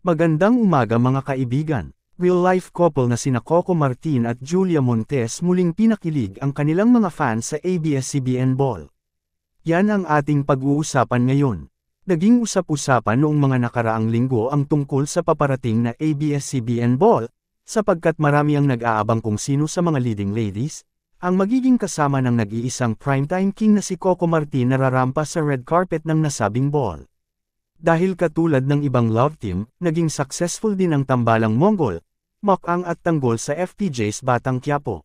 Magandang umaga mga kaibigan. Real-life couple na sina Coco Martin at Julia Montes muling pinakilig ang kanilang mga fans sa ABS-CBN Ball. Yan ang ating pag-uusapan ngayon. Naging usap-usapan noong mga nakaraang linggo ang tungkol sa paparating na ABS-CBN Ball, sapagkat marami ang nag-aabang kung sino sa mga leading ladies ang magiging kasama ng nag-iisang primetime king na si Coco Martin na rarampa sa red carpet ng nasabing ball. Dahil katulad ng ibang love team, naging successful din ang tambalang Mongol, Mokang at Tanggol sa FPJ's Batang Quiapo.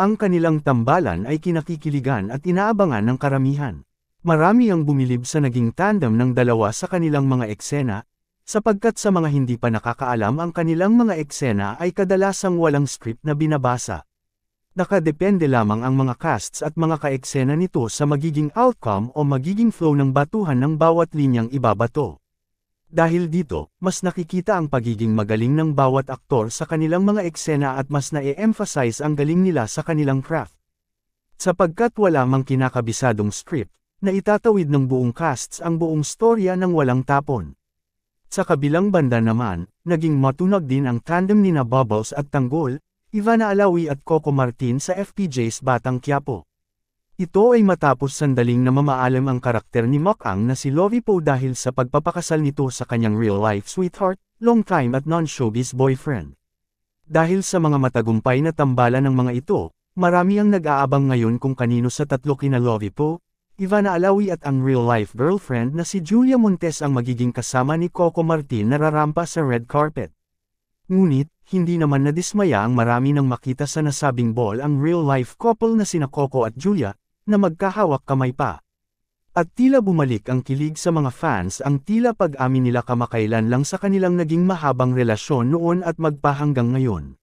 Ang kanilang tambalan ay kinakikiligan at inaabangan ng karamihan. Marami ang bumilib sa naging tandem ng dalawa sa kanilang mga eksena, sapagkat sa mga hindi pa nakakaalam ang kanilang mga eksena ay kadalasang walang script na binabasa. Nakadepende lamang ang mga casts at mga kaeksena nito sa magiging outcome o magiging flow ng batuhan ng bawat linyang ibabato. Dahil dito, mas nakikita ang pagiging magaling ng bawat aktor sa kanilang mga eksena at mas na-emphasize ang galing nila sa kanilang craft. Sapagkat wala mang kinakabisadong script, na itatawid ng buong casts ang buong storya ng walang tapon. Sa kabilang banda naman, naging matunog din ang tandem nina Bubbles at Tanggol, Ivana Alawi at Coco Martin sa FPJ's Batang Quiapo. Ito ay matapos sandaling na mamaalam ang karakter ni Mokang na si Lovie Poe dahil sa pagpapakasal nito sa kanyang real-life sweetheart, long-time at non-showbiz boyfriend. Dahil sa mga matagumpay na tambalan ng mga ito, marami ang nag-aabang ngayon kung kanino sa tatlo kina Lovie Poe, Ivana Alawi at ang real-life girlfriend na si Julia Montes ang magiging kasama ni Coco Martin na rarampa sa red carpet. Ngunit, hindi naman nadismaya ang marami nang makita sa nasabing ball ang real-life couple na sina Coco at Julia, na magkahawak kamay pa. At tila bumalik ang kilig sa mga fans ang tila pag-amin nila kamakailan lang sa kanilang naging mahabang relasyon noon at magpahanggang ngayon.